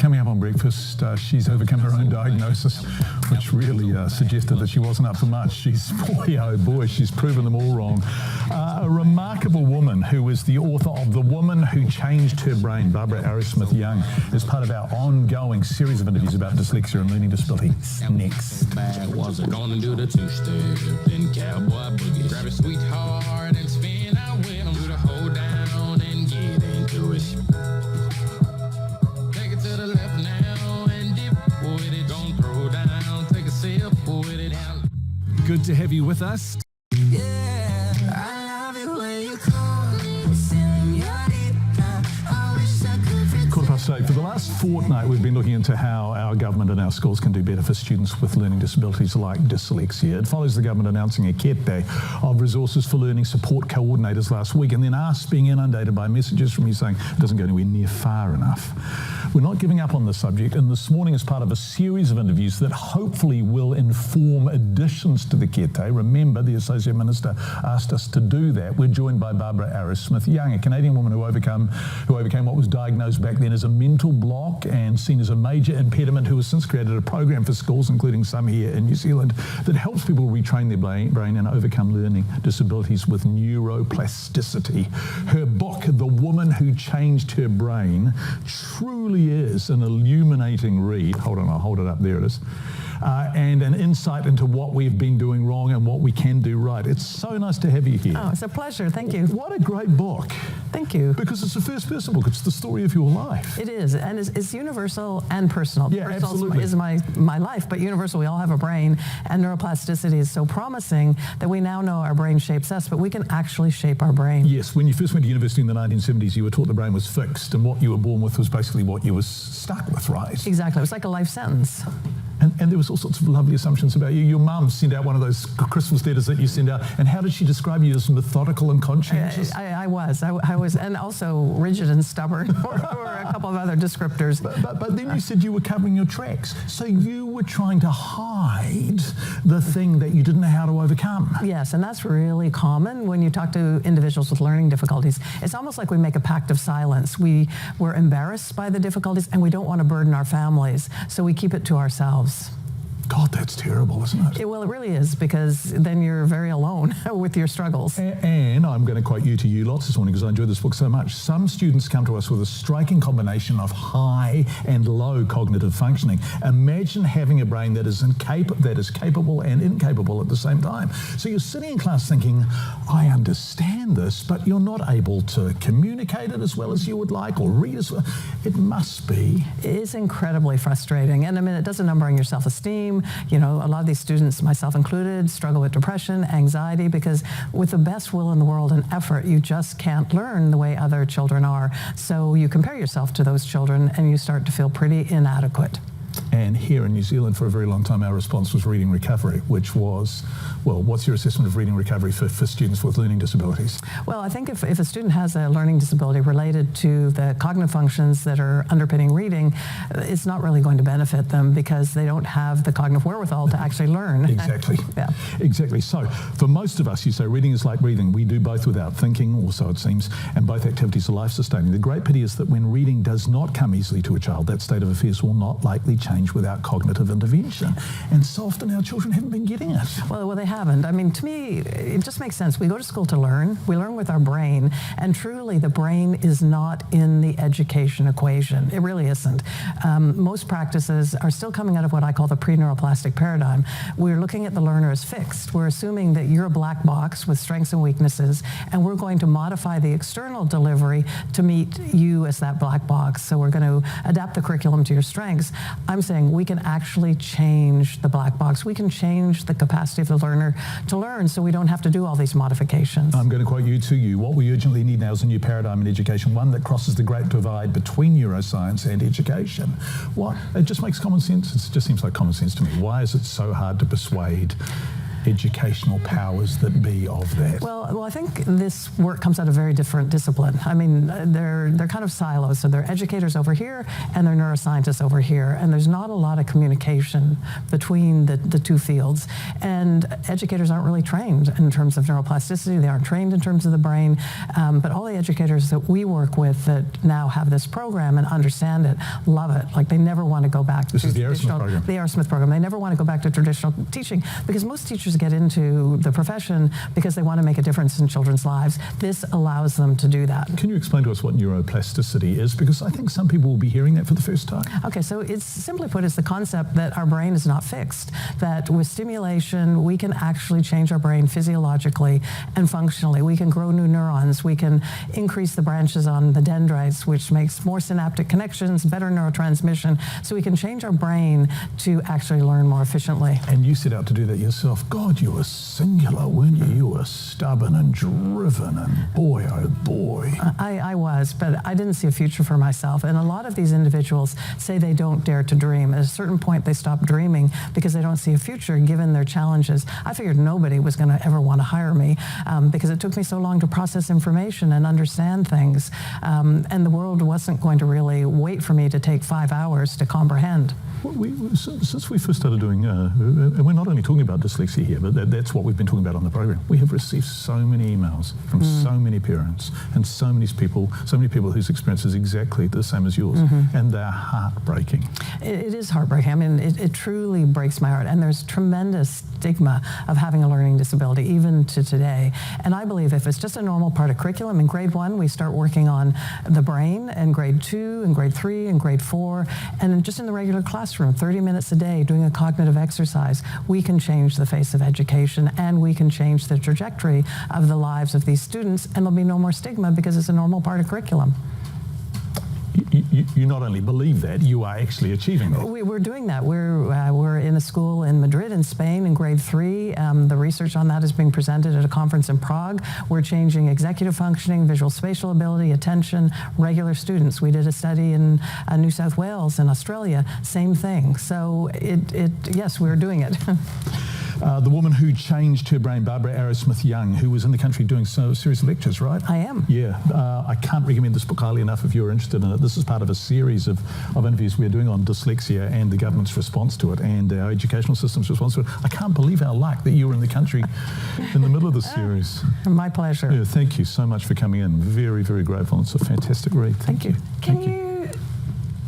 coming up on breakfast, she's overcome her own diagnosis, which really suggested that she wasn't up for much. She's, boy, oh boy, she's proven them all wrong. A remarkable woman who is the author of The Woman Who Changed Her Brain, Barbara Arrowsmith-Young, is part of our ongoing series of interviews about dyslexia and learning disabilities. Next. Wasn't gonna do the two-step, then cowboy boogie. Grab a sweetheart and spin out with him. Do the hold down and get into it. Take it to the left now and dip with it. Don't throw down, take a sip with it down. Good to have you with us. Yeah, I love it when you call me, señorita. I wish I could fit. 8:15. For the last fortnight, we've been looking into how our government and our schools can do better for students with learning disabilities like dyslexia. It follows the government announcing a kete of resources for learning support coordinators last week, and then us being inundated by messages from you saying it doesn't go anywhere near far enough. We're not giving up on the subject, and this morning, as part of a series of interviews that hopefully will inform additions to the kete, remember the Associate Minister asked us to do that. We're joined by Barbara Arrowsmith-Young, a Canadian woman who overcame what was diagnosed back then as a mental block and seen as a major impediment, who has since created a program for schools, including some here in New Zealand, that helps people retrain their brain and overcome learning disabilities with neuroplasticity. Her book, The Woman Who Changed Her Brain, truly is an illuminating read. Hold on, I'll hold it up. There it is. And an insight into what we've been doing wrong and what we can do right. It's so nice to have you here. Oh, it's a pleasure. Thank you. What a great book. Thank you. Because it's a first-person book. It's the story of your life. It is, and it's universal and personal. Yeah, personal absolutely. is my life, but universal, we all have a brain, and neuroplasticity is so promising that we now know our brain shapes us, but we can actually shape our brain. Yes, when you first went to university in the 1970s, you were taught the brain was fixed, and what you were born with was basically what you were stuck with, right? Exactly. It was like a life sentence. And there was all sorts of lovely assumptions about you. Your mum sent out one of those Christmas letters that you send out, and how did she describe you? As methodical and conscientious? I was, and also rigid and stubborn, or a couple of other descriptors. But then you said you were covering your tracks. So you were trying to hide the thing that you didn't know how to overcome. Yes, and that's really common when you talk to individuals with learning difficulties. It's almost like we make a pact of silence. We're embarrassed by the difficulties, and we don't want to burden our families, so we keep it to ourselves. God, that's terrible, isn't it? Well, it really is, because then you're very alone with your struggles. And I'm going to quote you to you lots this morning because I enjoy this book so much. Some students come to us with a striking combination of high and low cognitive functioning. Imagine having a brain that is capable and incapable at the same time. So you're sitting in class thinking, I understand this, but you're not able to communicate it as well as you would like or read as well. It must be. It is incredibly frustrating. And I mean, it does a number on your self-esteem. You know, a lot of these students, myself included, struggle with depression, anxiety, because with the best will in the world and effort, you just can't learn the way other children are. So you compare yourself to those children and you start to feel pretty inadequate. And here in New Zealand, for a very long time, our response was reading recovery, which was, well, what's your assessment of reading recovery for students with learning disabilities? Well, I think if a student has a learning disability related to the cognitive functions that are underpinning reading, it's not really going to benefit them because they don't have the cognitive wherewithal to actually learn. Exactly. Yeah. Exactly. So for most of us, you say reading is like breathing. We do both without thinking, or so it seems, and both activities are life-sustaining. The great pity is that when reading does not come easily to a child, that state of affairs will not likely change without cognitive intervention. And so often our children haven't been getting it. Well, they haven't. I mean, to me, it just makes sense. We go to school to learn. We learn with our brain. And truly, the brain is not in the education equation. It really isn't. Most practices are still coming out of what I call the pre-neuroplastic paradigm. We're looking at the learner as fixed. We're assuming that you're a black box with strengths and weaknesses, and we're going to modify the external delivery to meet you as that black box. So we're going to adapt the curriculum to your strengths. I'm saying we can actually change the black box. We can change the capacity of the learner to learn so we don't have to do all these modifications. I'm going to quote you to you. What we urgently need now is a new paradigm in education, one that crosses the great divide between neuroscience and education. What? It just makes common sense. It just seems like common sense to me. Why is it so hard to persuade educational powers that be of that? Well, I think this work comes out of a very different discipline. I mean, they're kind of silos. So they're educators over here and they're neuroscientists over here. And there's not a lot of communication between the two fields. And educators aren't really trained in terms of neuroplasticity. They aren't trained in terms of the brain. But all the educators that we work with that now have this program and understand it, love it. Like they never want to go back to the Arrowsmith program. The Arrowsmith program. They never want to go back to traditional teaching because most teachers get into the profession because they want to make a difference in children's lives. This allows them to do that. Can you explain to us what neuroplasticity is? Because I think some people will be hearing that for the first time. Okay, so it's simply put, it's the concept that our brain is not fixed, that with stimulation, we can actually change our brain physiologically and functionally. We can grow new neurons. We can increase the branches on the dendrites, which makes more synaptic connections, better neurotransmission. So we can change our brain to actually learn more efficiently. And you set out to do that yourself. God, you were singular, weren't you? You were stubborn and driven, and boy, oh boy. I was, but I didn't see a future for myself. And a lot of these individuals say they don't dare to dream. At a certain point, they stop dreaming because they don't see a future given their challenges. I figured nobody was going to ever want to hire me because it took me so long to process information and understand things. And the world wasn't going to really wait for me to take 5 hours to comprehend. Since we first started doing, and we're not only talking about dyslexia here, but that's what we've been talking about on the program. We have received so many emails from so many parents and so many people whose experience is exactly the same as yours, and they're heartbreaking. It is heartbreaking. I mean, it truly breaks my heart. And there's tremendous stigma of having a learning disability, even to today. And I believe if it's just a normal part of curriculum, in grade 1, we start working on the brain, and grade 2, and grade 3, and grade 4, and just in the regular classroom, 30 minutes a day, doing a cognitive exercise, we can change the face of education, and we can change the trajectory of the lives of these students, and there'll be no more stigma because it's a normal part of curriculum. You not only believe that, you are actually achieving that. We're doing that. We're in a school in Madrid, in Spain, in grade 3. The research on that is being presented at a conference in Prague. We're changing executive functioning, visual spatial ability, attention, regular students. We did a study in New South Wales in Australia, same thing. So yes, we're doing it. The woman who changed her brain, Barbara Arrowsmith-Young, who was in the country doing a series of lectures, right? I am. Yeah. I can't recommend this book highly enough if you're interested in it. This is part of a series of interviews we're doing on dyslexia and the government's response to it and our educational system's response to it. I can't believe our luck that you were in the country in the middle of this series. My pleasure. Yeah, thank you so much for coming in. Very, very grateful. It's a fantastic read. Thank you. Can you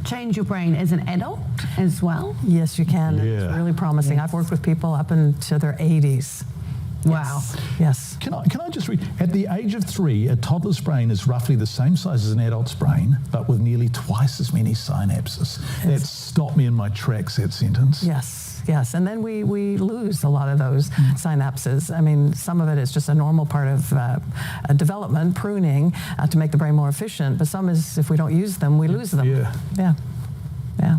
change your brain as an adult as well? Yes, you can. Yeah. It's really promising. I've worked with people up into their 80s. Wow. Yes. Can I just read? At the age of 3, a toddler's brain is roughly the same size as an adult's brain, but with nearly twice as many synapses. That stopped me in my tracks, that sentence. Yes, yes. And then we lose a lot of those synapses. I mean, some of it is just a normal part of development, pruning, to make the brain more efficient. But some is, if we don't use them, we lose them. Yeah. Yeah. Yeah.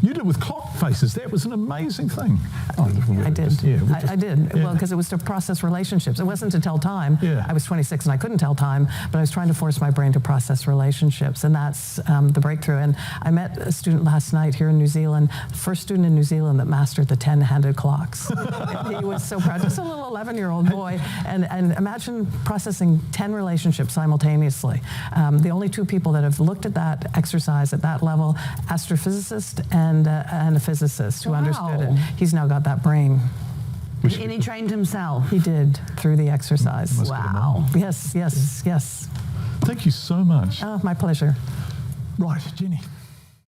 You did with clock faces. That was an amazing thing. I did. I did. Yeah. Well, because it was to process relationships. It wasn't to tell time. Yeah. I was 26 and I couldn't tell time, but I was trying to force my brain to process relationships, and that's the breakthrough. And I met a student last night here in New Zealand, first student in New Zealand that mastered the 10-handed clocks. He was so proud. Just a little 11-year-old boy. And imagine processing 10 relationships simultaneously. The only 2 people that have looked at that exercise at that level, astrophysicist and a physicist who understood it. He's now got that brain. And he trained himself. He did, through the exercise. Wow. Yes. Thank you so much. Oh, my pleasure. Right, Jenny.